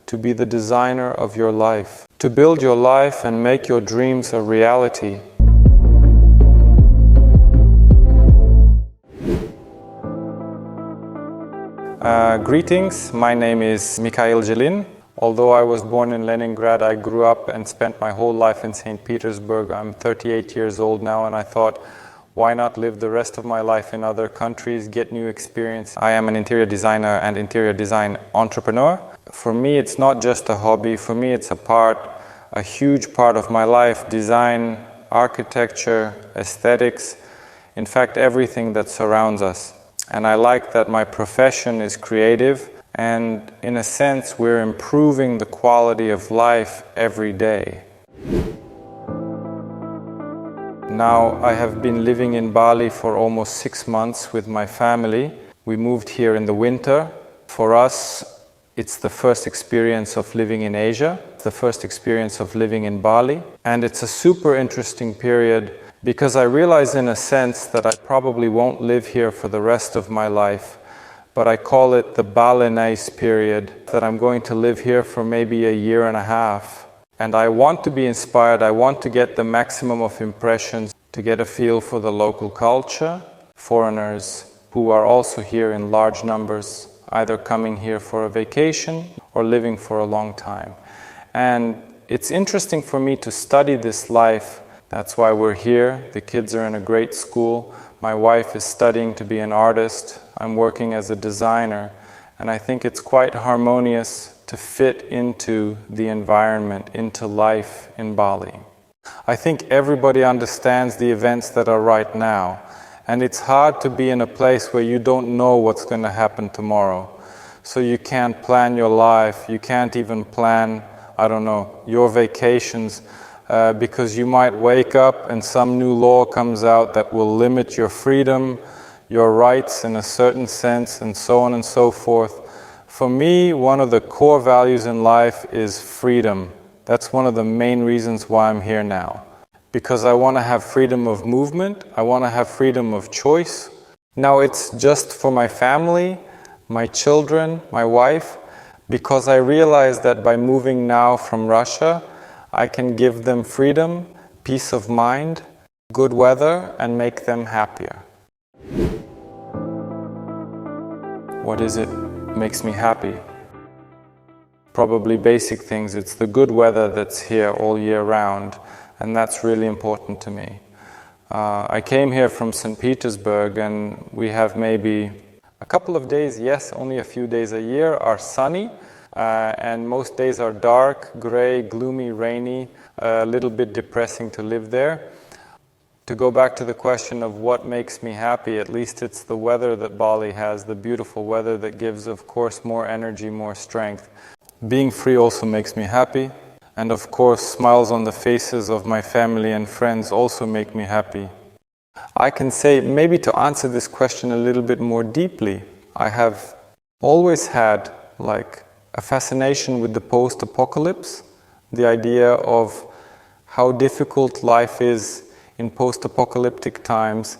to be the designer of your life, to build your life and make your dreams a reality. Greetings, my name is Mihail Zhilin. Although I was born in Leningrad, I grew up and spent my whole life in Saint Petersburg. I'm 38 years old now, and I thought, why not live the rest of my life in other countries, get new experience? I am an interior designer and interior design entrepreneur. For me, it's not just a hobby. For me, it's a huge part of my life: design, architecture, aesthetics, in fact, everything that surrounds us. And I like that my profession is creative, and in a sense, we're improving the quality of life every day. Now, I have been living in Bali for almost 6 months with my family. We moved here in the winter. For us, it's the first experience of living in Asia, the first experience of living in Bali. And it's a super interesting period because I realize in a sense that I probably won't live here for the rest of my life, but I call it the Balinese period, that I'm going to live here for maybe a year and a half. And I want to be inspired, I want to get the maximum of impressions, to get a feel for the local culture, foreigners who are also here in large numbers, either coming here for a vacation or living for a long time. And it's interesting for me to study this life. That's why we're here. The kids are in a great school. My wife is studying to be an artist. I'm working as a designer. And I think it's quite harmonious to fit into the environment, into life in Bali. I think everybody understands the events that are right now. And it's hard to be in a place where you don't know what's going to happen tomorrow. So you can't plan your life. You can't even plan, your vacations. Because you might wake up and some new law comes out that will limit your freedom, your rights in a certain sense, and so on and so forth. For me, one of the core values in life is freedom. That's one of the main reasons why I'm here now. Because I want to have freedom of movement, I want to have freedom of choice. Now it's just for my family, my children, my wife, because I realize that by moving now from Russia, I can give them freedom, peace of mind, good weather, and make them happier. What is it makes me happy? Probably basic things. It's the good weather that's here all year round, and that's really important to me. I came here from Saint Petersburg, and we have maybe a couple of days, yes, only a few days a year, are sunny. And most days are dark, gray, gloomy, rainy, a little bit depressing to live there. To go back to the question of what makes me happy, at least it's the weather that Bali has, the beautiful weather that gives, of course, more energy, more strength. Being free also makes me happy. And of course, smiles on the faces of my family and friends also make me happy. I can say, maybe to answer this question a little bit more deeply, I have always had a fascination with the post-apocalypse, the idea of how difficult life is in post-apocalyptic times,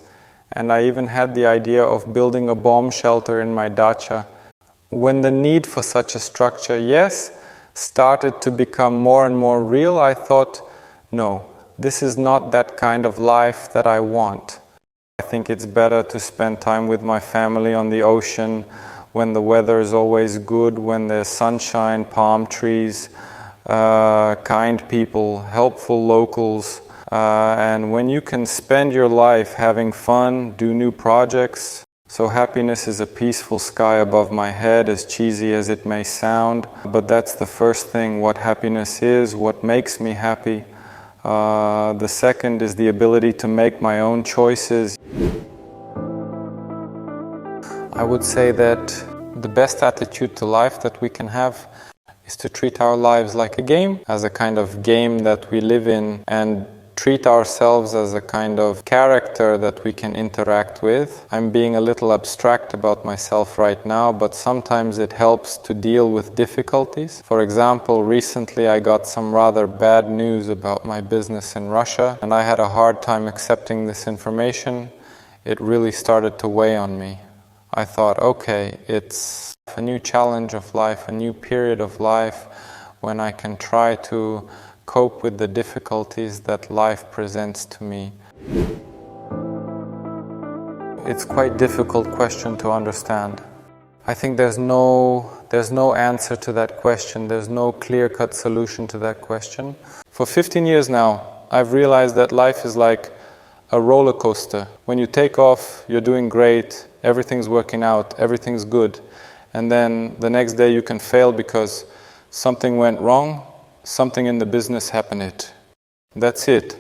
and I even had the idea of building a bomb shelter in my dacha. When the need for such a structure, started to become more and more real, I thought, no, this is not that kind of life that I want. I think it's better to spend time with my family on the ocean, when the weather is always good, when there's sunshine, palm trees, kind people, helpful locals, and when you can spend your life having fun, do new projects. So happiness is a peaceful sky above my head, as cheesy as it may sound, but that's the first thing, what happiness is, what makes me happy. The second is the ability to make my own choices. I would say that the best attitude to life that we can have is to treat our lives like a game, as a kind of game that we live in, and treat ourselves as a kind of character that we can interact with. I'm being a little abstract about myself right now, but sometimes it helps to deal with difficulties. For example, recently I got some rather bad news about my business in Russia, and I had a hard time accepting this information. It really started to weigh on me. I thought, okay, it's a new challenge of life, a new period of life when I can try to cope with the difficulties that life presents to me. It's quite a difficult question to understand. I think there's no answer to that question. There's no clear-cut solution to that question. For 15 years now, I've realized that life is like a roller coaster. When you take off, you're doing great, everything's working out, everything's good. And then the next day you can fail because something went wrong, something in the business happened. That's it.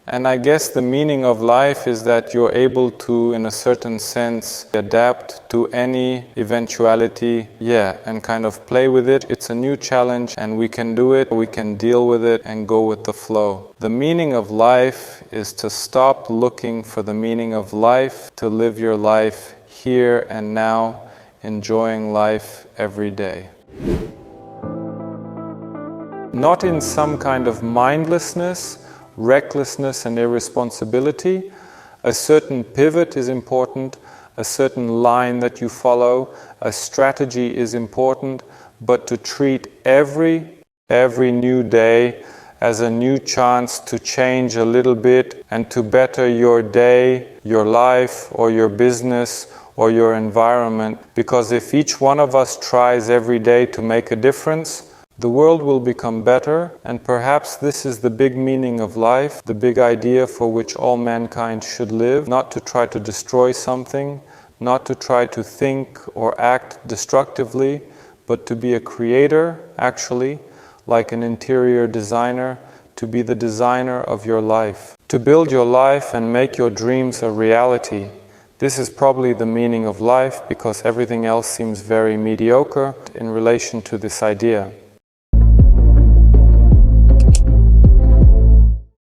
And I guess the meaning of life is that you're able to, in a certain sense, adapt to any eventuality, and kind of play with it. It's a new challenge and we can do it, we can deal with it and go with the flow. The meaning of life is to stop looking for the meaning of life, to live your life here and now, enjoying life every day. Not in some kind of mindlessness, recklessness and irresponsibility. A certain pivot is important, a certain line that you follow, a strategy is important, but to treat every new day as a new chance to change a little bit and to better your day, your life, or your business, or your environment. Because if each one of us tries every day to make a difference, the world will become better, and perhaps this is the big meaning of life, the big idea for which all mankind should live, not to try to destroy something, not to try to think or act destructively, but to be a creator, actually, like an interior designer, to be the designer of your life, to build your life and make your dreams a reality. This is probably the meaning of life, because everything else seems very mediocre in relation to this idea.